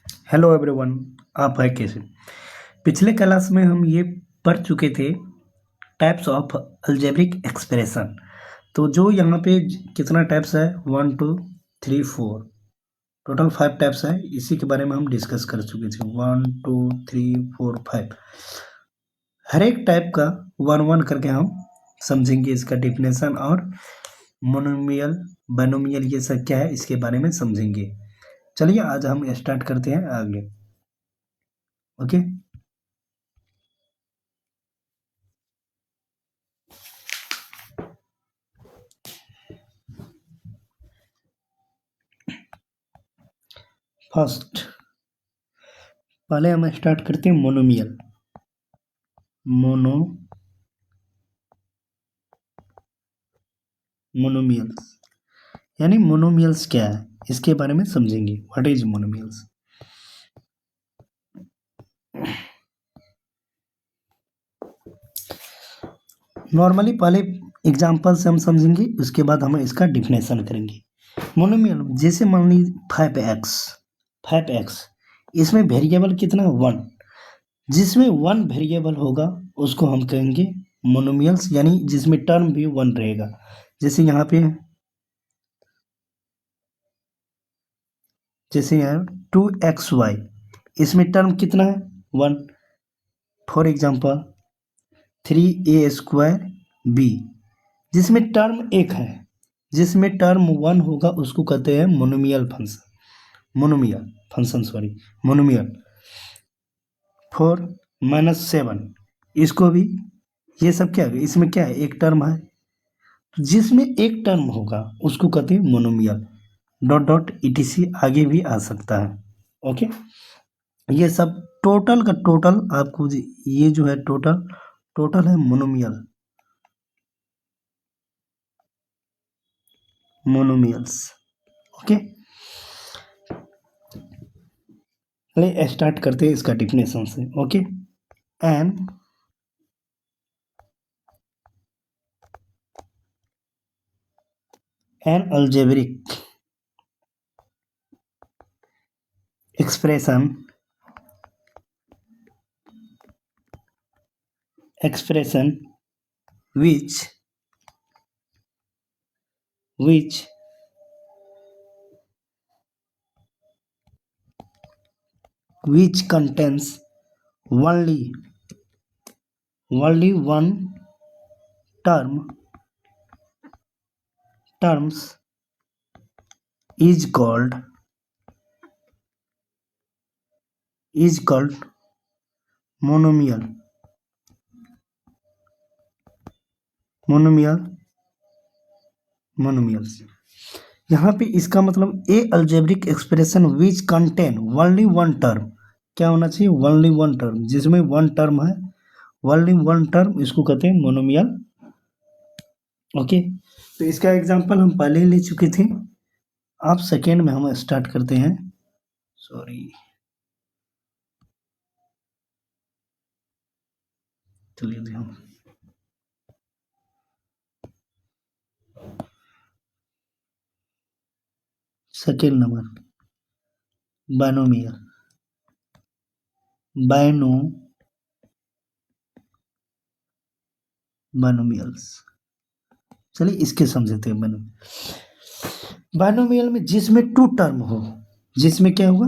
Hello everyone. आप है कैसे? पिछले क्लास में हम ये पढ़ चुके थे टाइप्स ऑफ अलजेब्रिक एक्सप्रेशन। तो जो यहाँ पे कितना टाइप्स है, 1 2 3 4, टोटल 5 टाइप्स है। इसी के बारे में हम डिस्कस कर चुके थे। 1 2 3 4 5 हर एक टाइप का वन वन करके हम समझेंगे, इसका डिफिनेशन और मोनोमियल बाइनोमियल ये सब क्या है इसके बारे में समझेंगे। चलिए आज हम स्टार्ट करते हैं आगे। ओके, फर्स्ट पहले हम स्टार्ट करते हैं मोनोमियल। मोनोमियल्स यानी मोनोमियल्स क्या है इसके बारे में समझेंगे। What is monomials? नॉर्मली पहले एग्जांपल से हम समझेंगे, उसके बाद हम इसका डिफिनेशन करेंगे। मोनोमियल जैसे मान लीजिए 5x, इसमें वेरिएबल कितना 1, जिसमें 1 वेरिएबल होगा उसको हम कहेंगे मोनोमियल्स, यानी जिसमें टर्म भी 1 रहेगा। जैसे यहाँ 2xy, इसमें टर्म कितना है 1। फॉर एग्जाम्पल 3a² जिसमें टर्म 1 है, जिसमें टर्म 1 होगा उसको कहते हैं मोनोमियल फंक्शन। मोनोमियल 4 - 7, इसको भी, ये सब क्या है, इसमें क्या है एक टर्म है, तो जिसमें एक टर्म होगा उसको कहते हैं मोनोमियल। डॉट डॉट etc आगे भी आ सकता है। ओके, ये सब टोटल का टोटल आपको ये जो है टोटल है मोनोमियल्स। ओके, चलिए स्टार्ट करते हैं इसका डिफिनेशन से। Okay, an algebraic expression which contains only one terms is called monomial monomials. यहाँ पे इसका मतलब a algebraic expression which contain only one term, क्या होना चाहिए ओनली वन टर्म, जिसमें वन टर्म है, ओनली वन टर्म, इसको कहते हैं मोनोमियल। ओके, तो इसका एग्जांपल हम पहले ही ले चुके थे। आप सेकेंड में हम स्टार्ट करते हैं। सॉरी, चलिए हम सेकेंड नंबर बाइनोमियल बाइनोमियल्स। चलिए इसके समझते हैं। बाइनोमियल में जिसमें टू टर्म हो, जिसमें क्या होगा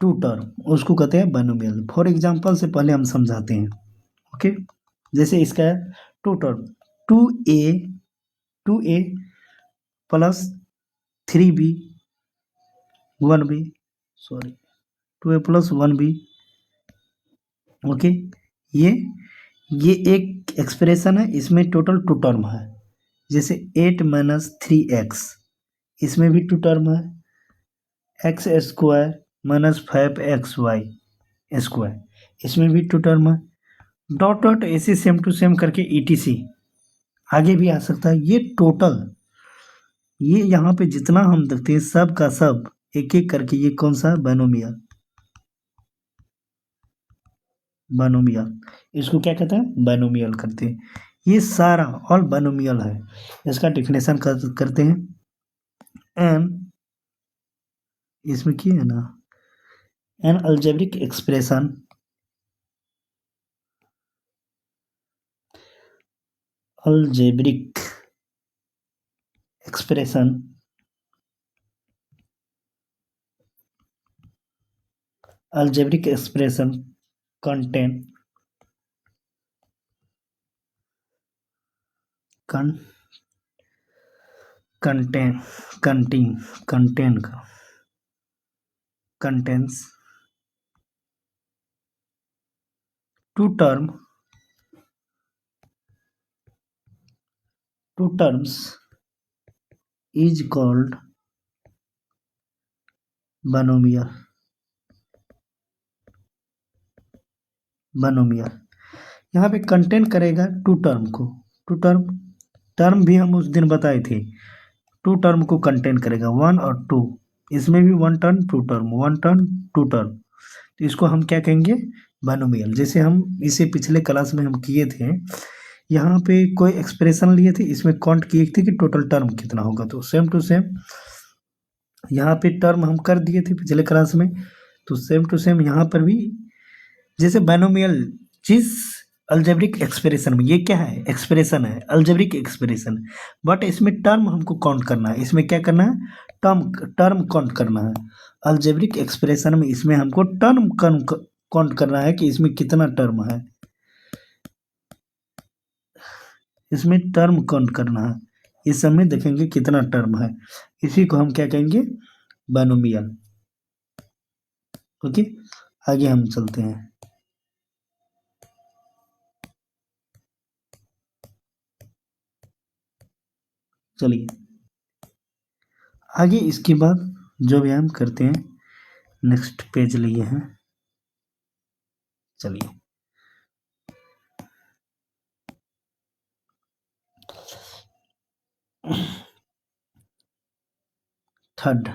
टू टर्म, उसको कहते हैं बाइनोमियल। फॉर एग्जांपल से पहले हम समझाते हैं। ओके, जैसे इसका है two term 2a plus 3b 1b, sorry 2a plus 1b। Okay, ये एक एक्सप्रेशन है, इसमें टोटल टू टर्म है। जैसे 8 - 3x, इसमें भी टू टर्म है। x² - 5xy², इसमें भी टू टर्म है। डॉट डॉट ऐसे सेम टू सेम करके etc आगे भी आ सकता है। ये टोटल, ये यहाँ पे जितना हम देखते हैं सब का सब एक एक करके, ये कौन सा बाइनोमियल, इसको क्या कहते हैं बाइनोमियल करते हैं। ये सारा ऑल बाइनोमियल है। इसका डिफिनेशन करते हैं। एन इसमें क्या है ना, an algebraic expression algebraic expression contain con, contain contain contain contains two terms is called binomial. यहाँ पे कंटेन करेगा टू टर्म को, टू टर्म भी हम उस दिन बताए थे, टू टर्म को कंटेन करेगा, वन और टू, इसमें भी one term two term, one term two term, तो इसको हम क्या कहेंगे, बानोमियल। जैसे हम इसे पिछले क्लास में हम किए थे, यहाँ पे कोई एक्सप्रेशन लिए थे, इसमें काउंट किए थे कि टोटल टर्म कितना होगा, तो सेम टू सेम यहाँ पे टर्म हम कर दिए थे पिछले क्लास में, तो सेम टू सेम यहाँ पर भी जैसे बायनोमियल चीज अल्जेब्रिक एक्सप्रेशन में, ये क्या है, एक्सप्रेशन है, अल्जेब्रिक एक्सप्रेशन, बट इसमें टर्म हमको काउंट करना है, इसमें क्या करना है, टर्म काउंट करना है। अल्जेब्रिक एक्सप्रेशन में इसमें हमको टर्म काउंट करना है कि इसमें कितना टर्म है, इसमें टर्म काउंट करना है, इस समय देखेंगे कितना टर्म है, इसी को हम क्या कहेंगे, बायनोमियल। ओके, आगे हम चलते हैं। चलिए आगे इसके बाद जो भी हम करते हैं, नेक्स्ट पेज लिए हैं, चलिए थर्ड,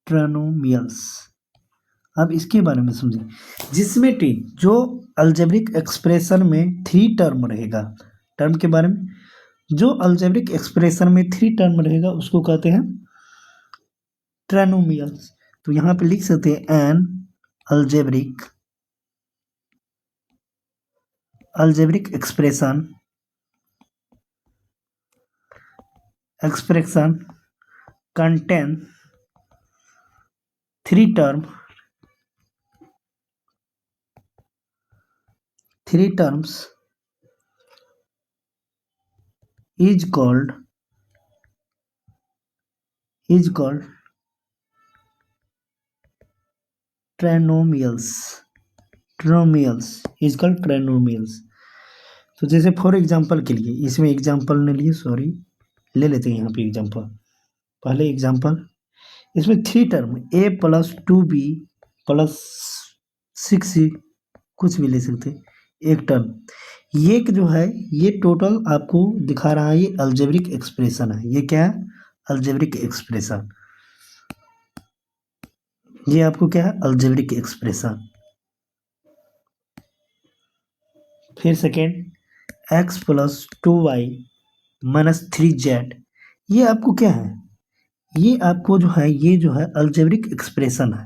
ट्राइनोमियल्स। अब इसके बारे में समझें, जिसमें टी जो अल्जेब्रिक एक्सप्रेशन में थ्री टर्म रहेगा, टर्म के बारे में, जो अल्जेब्रिक एक्सप्रेशन में थ्री टर्म रहेगा उसको कहते हैं ट्राइनोमियल्स। तो यहाँ पे लिख सकते हैं an algebraic expression contain three terms is called trinomials is called trinomials. तो जैसे फॉर एग्जांपल के लिए, इसमें एग्जांपल ने लिए, सॉरी, ले लेते हैं यहाँ पे एग्जांपल, पहले एग्जांपल, इसमें three term a plus 2b plus 6c, कुछ भी ले सकते, एक टर्म, ये जो है ये टोटल आपको दिखा रहा है, ये अल्जेब्रिक एक्सप्रेशन है, ये क्या है, अल्जेब्रिक एक्सप्रेशन, ये आपको क्या है, अल्जेब्रिक एक्सप्रेशन। फिर second, x plus 2y minus 3z, ये आपको क्या है, ये आपको जो है, ये जो है अल्जेब्रिक एक्सप्रेशन है,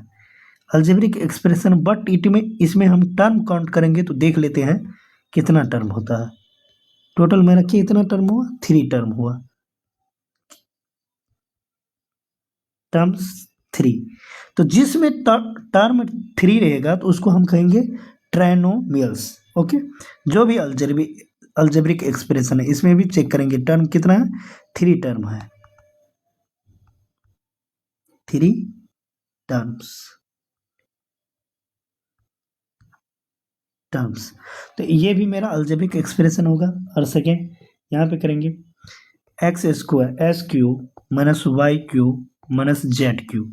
अल्जेब्रिक एक्सप्रेशन, बट इसमें हम टर्म काउंट करेंगे तो देख लेते हैं कितना टर्म होता है। टोटल मेरा कितना टर्म हुआ, थ्री टर्म हुआ, टर्म्स थ्री, तो जिसमें टर्म थ्री रहेगा तो उसको हम कहेंगे ट्राइनोमियल्स। ओके, जो भी अल्जेब्रिक एक्सप्रेशन है इसमें भी चेक करेंगे टर्म कितना है, थ्री टर्म है, थ्री टर्म्स। तो ये भी मेरा अल्जेब्रिक एक्सप्रेशन होगा। और सेकेंड यहाँ पे करेंगे x square s q minus y q minus z q,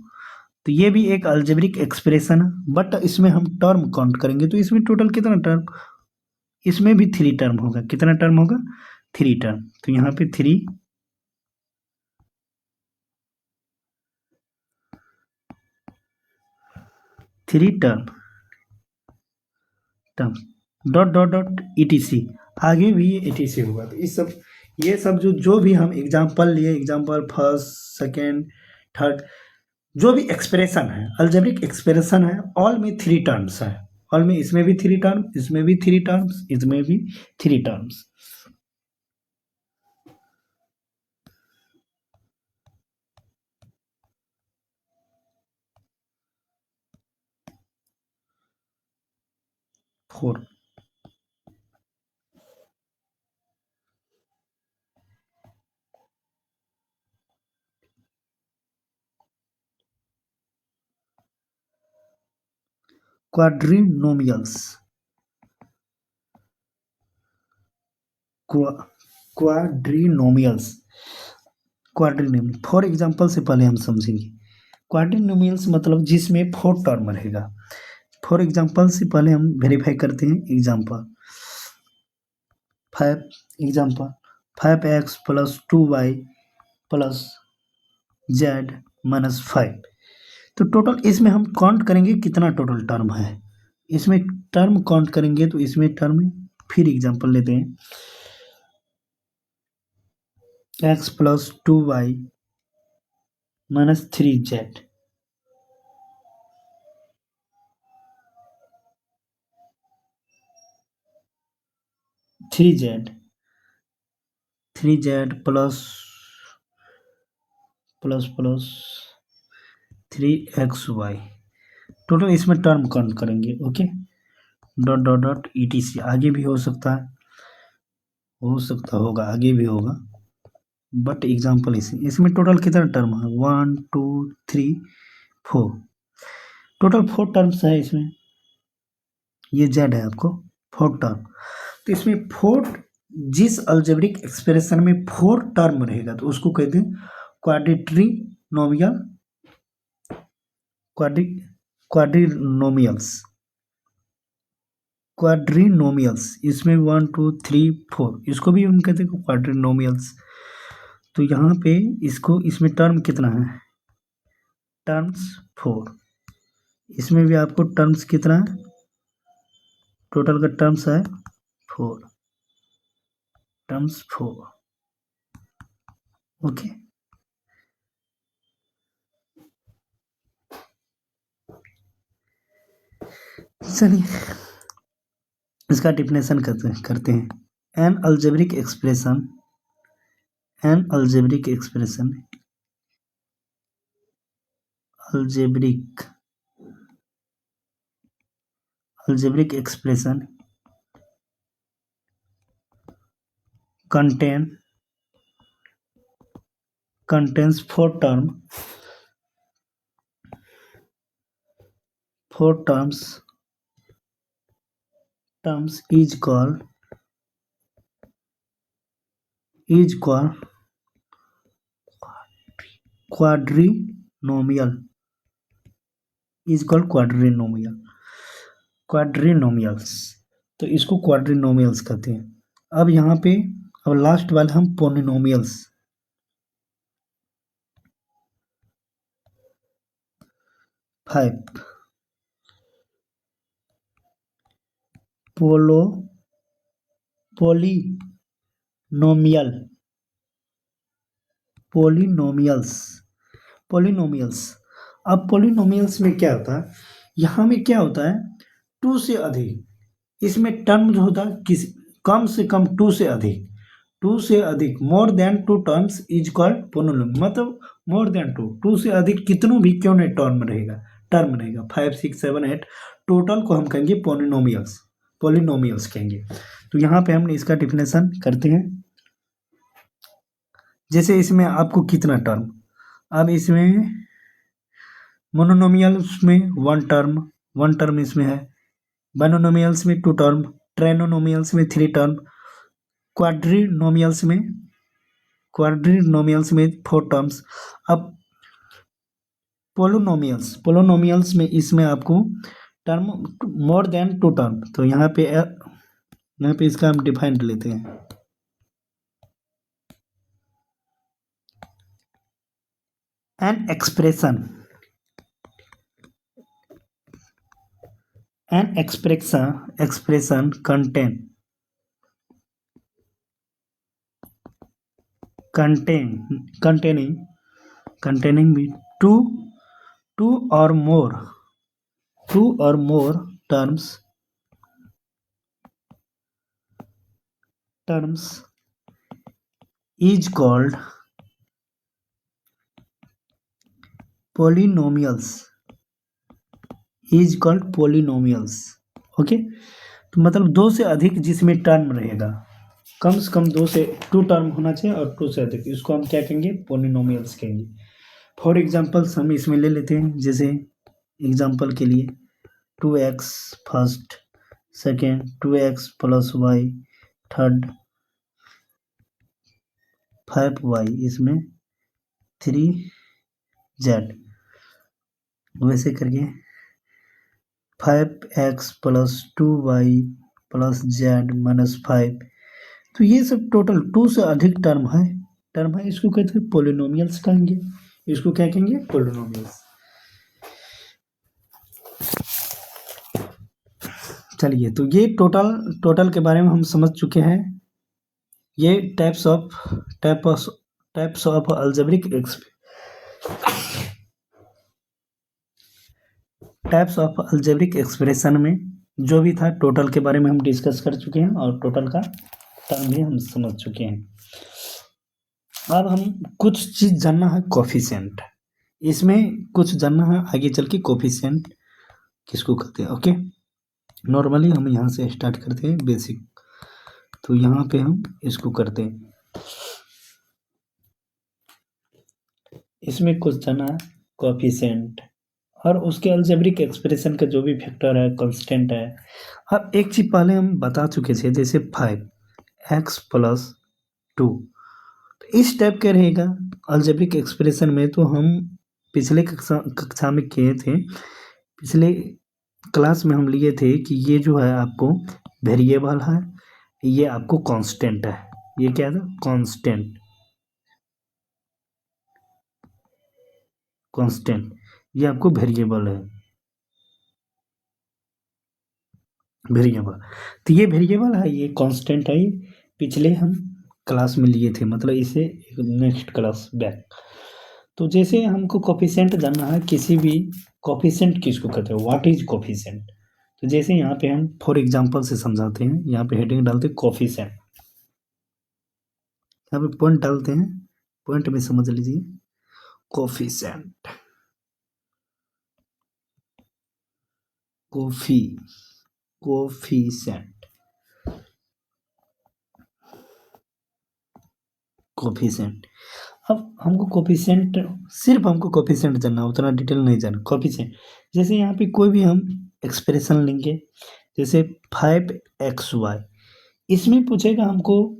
तो ये भी एक अल्जेब्रिक एक्सप्रेशन है, बट इसमें हम टर्म काउंट करेंगे तो इसमें टोटल कितना टर्म, इसमें भी थ्री टर्म होगा, कितना टर्म होगा, थ्री टर्म, तो यहाँ पे three term dot dot dot ETC। आगे भी ये etc होगा। तो इस सब ये सब जो भी हम एग्जाम्पल लिए, एग्जाम्पल फर्स्ट सेकेंड थर्ड, जो भी एक्सप्रेशन है, अल्जेब्रिक एक्सप्रेशन है, ऑल में 3 टर्म्स है। ऑल में इसमें भी 3 टर्म, इसमें भी 3 टर्म्स, इसमें भी 3 टर्म्स। फोर क्वाड्रिनोमियल्स, क्वाड्रिनोमियल्स, क्वाड्रिनोमियल फॉर एग्जांपल से पहले हम समझेंगे। क्वाड्रिनोमियल्स मतलब जिसमें 4 टर्म रहेगा। फॉर एग्जांपल से पहले हम वेरीफाई करते हैं example. 5 example 5x + 2y + z - 5। तो टोटल इसमें हम काउंट करेंगे कितना टोटल टर्म है। इसमें टर्म काउंट करेंगे तो इसमें टर्म, फिर एग्जांपल लेते हैं, x + 2y - 3z, 3z, 3z plus 3xy। Total इसमें टर्म काउंट करेंगे। Okay, dot dot dot etc। आगे भी हो सकता है, हो सकता होगा, आगे भी होगा, बट एग्जांपल इसमें टोटल कितना टर्म है, 1 2 3 4, टोटल 4 टर्म्स है इसमें। ये जेड है आपको 4 टर्म। तो इसमें 4, जिस अलजेब्रिक एक्सप्रेशन में 4 टर्म रहेगा तो उसको कहते हैं क्वाड्रिनोमियल, क्वाड्रिनोमियल्स, क्वाड्रिनोमियल्स। इसमें 1 2 3 4, इसको भी हम कहते हैं क्वाड्रिनोमियल्स। तो यहाँ पे इसको, इसमें टर्म कितना है, टर्म्स 4। इसमें भी आपको टर्म्स कितना है, टोटल का टर्म्स है 4, टर्म्स 4। ओके, चलिए इसका डिफिनेशन करते हैं। An algebraic expression, an algebraic expression, algebraic, algebraic expression contains 4 terms is called quadrinomial, is called quadrinomials। तो इसको क्वाड्रिनोमियल्स कहते हैं। अब यहाँ पे, अब लास्ट वाले हम पोलिनोमियल्स, फाइव पोलिनोमियल, पोलिनोमियल्स। अब पोलिनोमियल्स में क्या होता है, यहाँ में क्या होता है, 2 से अधिक, इसमें टर्म जो होता है किस, कम से कम 2 से अधिक, 2 से अधिक, more than 2 terms is called polynomial. मतलब मोर देन 2 से अधिक कितनों भी क्यों नहीं टर्म रहेगा 5 6 7 8, टोटल को हम कहेंगे पोलिनोमियल्स कहेंगे। तो यहाँ पे हम इसका डिफिनेशन करते हैं। जैसे इसमें आपको कितना टर्म, अब इसमें मोनोनोमियल्स में 1 टर्म इसमें है, बाइनोमियल्स में 2 टर्म, ट्राइनोमियल्स में 3 टर्म, क्वाड्रिनोमियल्स में 4 टर्म्स। अब पोलिनोमियल्स में इसमें आपको टर्म मोर देन 2 टर्म। तो यहाँ पे इसका हम डिफाइन लेते हैं। एन एक्सप्रेशन containing भी two or more terms is called polynomials. Okay, तो मतलब दो से अधिक जिसमें टर्म रहेगा, कम से कम दो से टू टर्म होना चाहिए और टू से अधिक, इसको हम क्या कहेंगे? पोलिनोमियल्स कहेंगे। फॉर एग्जांपल्स हम इसमें ले लेते हैं, जैसे एग्जांपल के लिए 2x first, second 2x plus y, third 5y, इसमें 3z, वैसे करके 5x plus 2y plus z minus 5। तो ये सब टोटल टू से अधिक टर्म है, इसको कहते हैं पोलिनोमियल्स कहेंगे। इसको क्या कहेंगे? पोलिनोमियल्स। चलिए, तो ये टोटल के बारे में हम समझ चुके हैं। ये टाइप्स ऑफ अल्जेब्रिक एक्सप्रेशन में जो भी था टोटल के बारे में हम डिस्कस कर चुके हैं और टोटल का टर्म भी हम समझ चुके हैं। अब हम कुछ चीज जानना है, कोफिशिएंट। इसमें कुछ जानना है आगे चल के, कोफिशिएंट किसको कहते हैं। ओके, नॉर्मली हम यहाँ से स्टार्ट करते हैं बेसिक, तो यहाँ पे हम इसको करते हैं। इसमें कुछ जानना है कोफिशिएंट और उसके अलजेब्रिक एक्सप्रेशन का जो भी फैक्टर है, कांस्टेंट है। अब एक चीज पहले हम बता चुके थे, जैसे 5x प्लस 2, तो इस टाइप का रहेगा अलजेब्रिक एक्सप्रेशन में। तो हम पिछले कक्षा में किए थे, पिछले क्लास में हम लिए थे कि ये जो है आपको वेरिएबल है, ये आपको कांस्टेंट है। ये क्या था? कांस्टेंट, ये आपको वेरिएबल है, तो ये वेरिएबल है, ये कांस्टेंट है। ये पिछले हम क्लास में लिए थे, मतलब इसे नेक्स्ट क्लास बैक। तो जैसे हमको कोफिशिएंट जानना है, किसी भी कोफिशिएंट किसको कहते हैं, व्हाट इज कोफिशिएंट। तो जैसे यहाँ पे हम फॉर एग्जांपल से समझाते हैं, यहाँ पे हेडिंग डालते हैं कोफिशिएंट, यहाँ पे पॉइंट डालते हैं, पॉइंट में समझ लीजिए कोफिशिएंट, कोफिशिएंट। अब हमको कोफिशिएंट, सिर्फ हमको कोफिशिएंट जानना, उतना डिटेल नहीं जानना। कोफिशिएंट जैसे यहाँ पे कोई भी हम एक्सप्रेशन लेंगे, जैसे 5xy, इसमें पूछेगा हमको,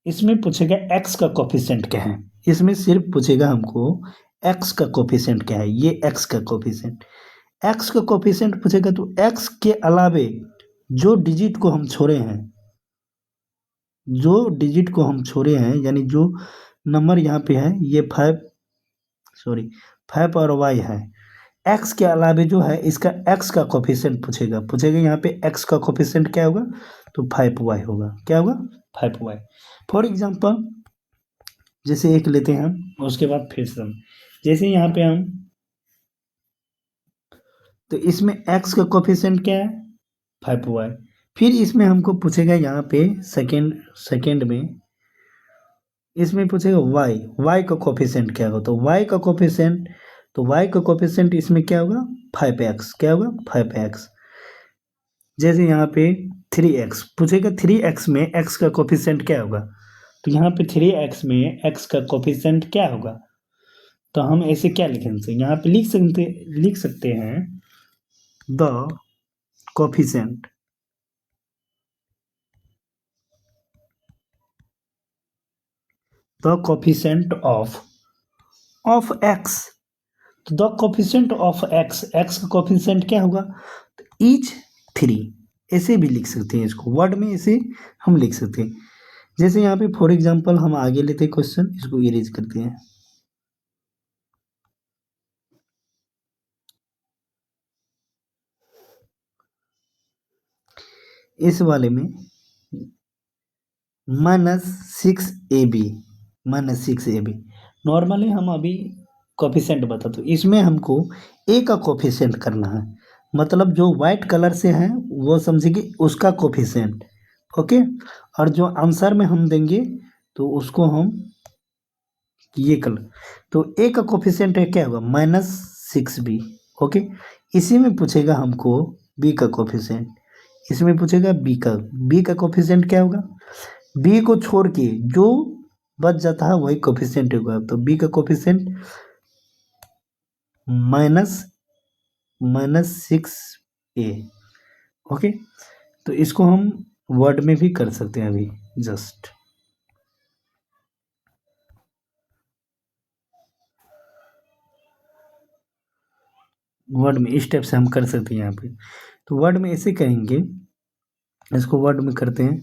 इसमें पूछेगा x का कोफिशिएंट क्या है, इसमें सिर्फ पूछेगा हमको x का कोफिशिएंट क्या है। ये x का कोफिशिएंट, x का कोफिशिएंट पूछेगा, तो x के अलावे जो डिजिट को हम छोड़े हैं, यानी जो नंबर यहाँ पे है, ये 5 और y है, x के अलावे जो है इसका x का कोफिशिएंट पूछेगा। यहाँ पे x का कोफिशिएंट क्या होगा? तो 5y होगा। क्या होगा? 5y। फॉर एग्जांपल जैसे एक लेते हैं हम, उसके बाद फिर से जैसे यहाँ पे हम, तो इसमें x का कोफिशिएंट क्या है? 5y। फिर इसमें हमको पूछेगा यहाँ पे सेकेंड में, इसमें पूछेगा y का कोफिशिएंट क्या होगा। तो y का कोफिशिएंट इसमें क्या होगा? 5x। क्या होगा? 5x। जैसे यहाँ पे 3x पूछेगा, 3x में x का कोफिशिएंट क्या होगा। तो यहाँ पे 3x में x का कोफिशिएंट क्या होगा, तो हम ऐसे क्या लिखेंगे, यहाँ पे लिख सकते हैं द कोफिशिएंट ऑफ x। तो द कोफिशिएंट ऑफ x का कोफिशिएंट क्या होगा? तो इज 3, ऐसे भी लिख सकते हैं, इसको वर्ड में ऐसे हम लिख सकते हैं। जैसे यहाँ पे फॉर एग्जांपल हम आगे लेते हैं क्वेश्चन, इसको इरेज करते हैं। इस वाले में 6ab माइनस 6ab। नॉर्मली हम अभी कोफिशेंट बता, तो इसमें हमको ए का कोफिशेंट करना है, मतलब जो वाइट कलर से है वो समझिए उसका कोफिशेंट। ओके, और जो आंसर में हम देंगे तो उसको हम ये कलर, तो ए का कोफिशेंट है क्या होगा -6b। ओके, इसी में पूछेगा हमको बी का कोफिशेंट, इसमें पूछेगा बी का कोफिशेंट क्या होगा, बी को छोड़ के जो बच जाता है वही कोफिशेंट होगा, तो बी का कोफिशेंट -6a। ओके, तो इसको हम वर्ड में भी कर सकते हैं, अभी जस्ट वर्ड में इस टाइप से हम कर सकते हैं यहाँ पे। तो वर्ड में ऐसे कहेंगे, इसको वर्ड में करते हैं,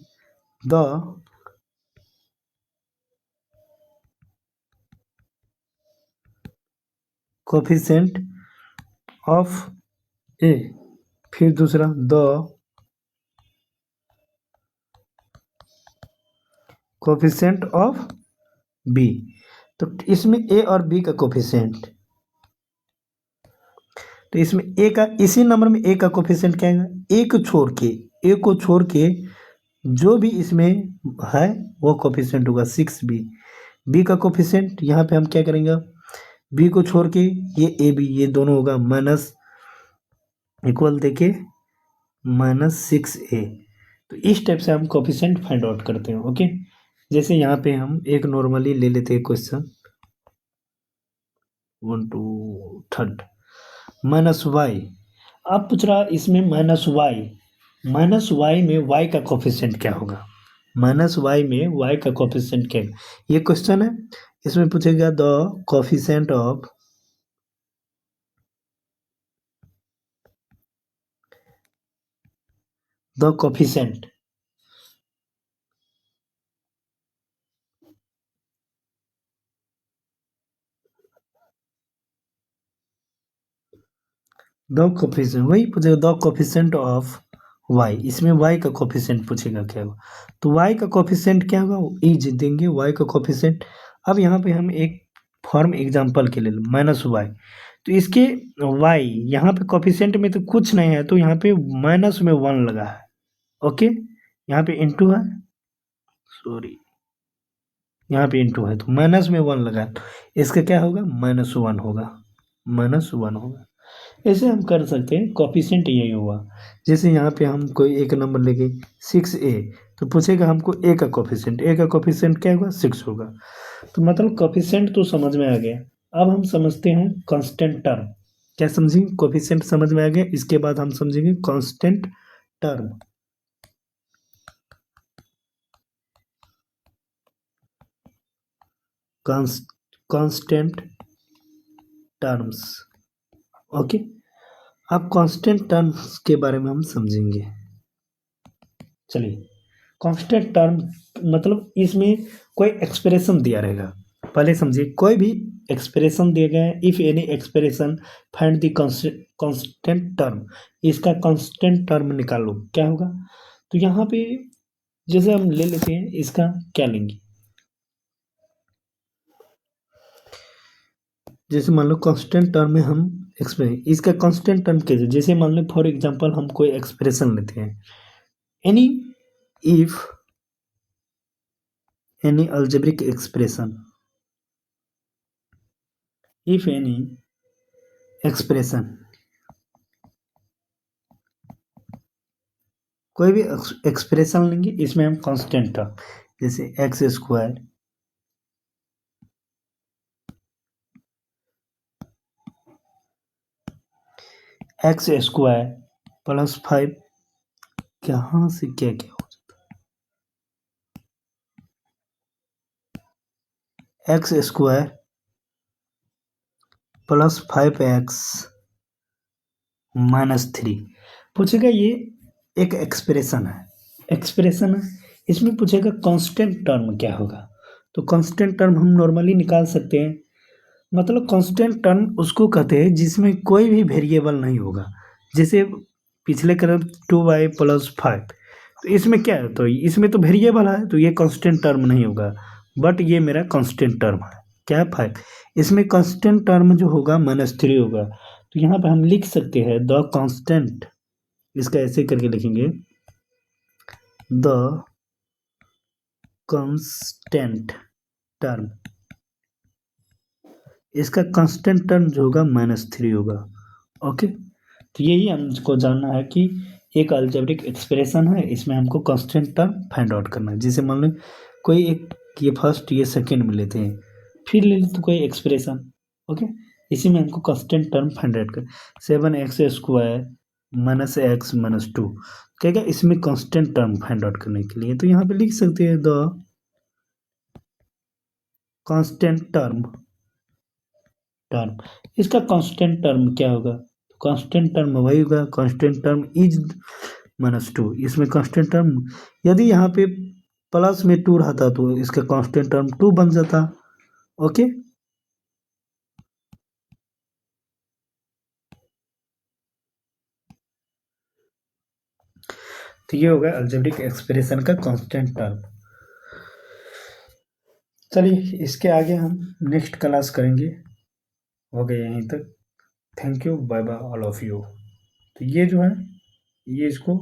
द कोफिशेंट ऑफ ए, फिर दूसरा द कोफिशेंट ऑफ बी। तो इसमें ए और बी का कोफिशेंट, तो इसमें ए का, इसी नंबर में ए का कोफिशेंट क्या है, ए को छोड़ के जो भी इसमें है वो कोफिशेंट होगा 6b। बी का कोफिशेंट यहाँ पे हम क्या करेंगे, बी को छोड़ के ये ए बी, ये दोनों होगा माइनस इक्वल देके -6a। तो इस टाइप से हम कोफिशेंट फाइंड आउट करते हैं। ओके, जैसे यहाँ पे हम एक नॉर्मली ले लेते हैं क्वेश्चन 1 to 3 -y। अब पूछ रहा इसमें -y में y का कोफिशेंट क्या होगा, -y में y का कोफिशेंट क्या है, ये क्वेश्चन है। इसमें पूछेगा the coefficient of the coefficient वही पूछेगा द कोफिशेंट ऑफ y, इसमें y का कोफिशेंट पूछेगा क्या होगा, तो y का कोफिशेंट क्या होगा, इज देंगे y का कोफिशेंट। अब यहाँ पे हम एक फॉर्म एग्जांपल के लिए -y, तो इसके y यहाँ पे कोफिशेंट में तो कुछ नहीं है, तो यहाँ पे माइनस में 1 लगा है। ओके, यहाँ पे इंटू है, सॉरी यहाँ पे इंटू है, तो माइनस में 1 लगा है, तो इसका क्या होगा -1 होगा, -1 होगा। ऐसे हम कर सकते हैं, कोफिशेंट यही हुआ। जैसे यहाँ पे हम कोई एक नंबर लेके 6a, तो पूछेगा हमको ए का कोफिशेंट क्या होगा 6 होगा। तो मतलब कोफिशेंट तो समझ में आ गया। अब हम समझते हैं कांस्टेंट टर्म, क्या समझेंगे, कोफिशेंट समझ में आ गया, इसके बाद हम समझेंगे constant term. Constant terms. Okay, अब कांस्टेंट टर्म्स के बारे में हम समझेंगे। चलिए, कांस्टेंट टर्म मतलब इसमें कोई एक्सप्रेशन दिया रहेगा, पहले समझिए, कोई भी एक्सप्रेशन दिया गया है, if any expression find the constant term, इसका कांस्टेंट टर्म निकालो क्या होगा। तो यहाँ पे जैसे हम ले लेते हैं, इसका क्या लेंगे, जैसे मान लो कांस्टेंट टर्म में हम इसका कांस्टेंट टर्म कैसे, जैसे मान लो फॉर एग्जांपल हम कोई एक्सप्रेशन लेते हैं, any if any algebraic expression, if any expression, कोई भी एक्सप्रेशन लेंगे, इसमें हम कांस्टेंट टर्म जैसे x² + 5, कहाँ से क्या क्या हो जाता है, x² + 5x - 3 पूछेगा, ये एक एक्सप्रेशन है, इसमें पूछेगा कांस्टेंट टर्म क्या होगा। तो कांस्टेंट टर्म हम नॉर्मली निकाल सकते हैं, मतलब कांस्टेंट टर्म उसको कहते हैं जिसमें कोई भी वेरिएबल नहीं होगा। जैसे पिछले क्रम 2y + 5, तो इसमें क्या है, तो इसमें तो वेरिएबल है तो ये कांस्टेंट टर्म नहीं होगा, बट ये मेरा कांस्टेंट टर्म है। क्या है फाइव, इसमें कांस्टेंट टर्म जो होगा -3 होगा। तो यहाँ पे हम लिख सकते हैं द कांस्टेंट, इसका ऐसे करके लिखेंगे द कांस्टेंट टर्म, इसका कांस्टेंट टर्म जो होगा -3 होगा। ओके, तो यही हमको जानना है कि एक अलजेब्रिक एक्सप्रेशन है, इसमें हमको कांस्टेंट टर्म फाइंड आउट करना है। जैसे मान लो कोई एक, ये फर्स्ट ये सेकंड में लेते हैं, फिर ले लेते कोई एक्सप्रेशन। ओके, इसी में हमको कांस्टेंट टर्म फाइंड आउट कर, 7x² -x -2 क्या क्या, इसमें कांस्टेंट टर्म फाइंड आउट करने के लिए तो यहाँ पे लिख सकते हैं द कांस्टेंट टर्म। इसका कांस्टेंट टर्म क्या होगा, कांस्टेंट टर्म वही होगा, कांस्टेंट टर्म इज -2। इसमें कांस्टेंट टर्म यदि यहाँ पे प्लस में 2 रहता तो इसका कांस्टेंट टर्म 2 बन जाता। ओके, तो ये होगा अलजेब्रिक एक्सप्रेशन का कांस्टेंट टर्म। चलिए इसके आगे हम नेक्स्ट क्लास करेंगे। हो गए यहीं तक। Thank you, bye bye all of you. तो ये जो है, ये इसको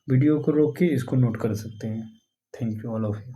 वीडियो को रोक के इसको नोट कर सकते हैं। Thank you all of you.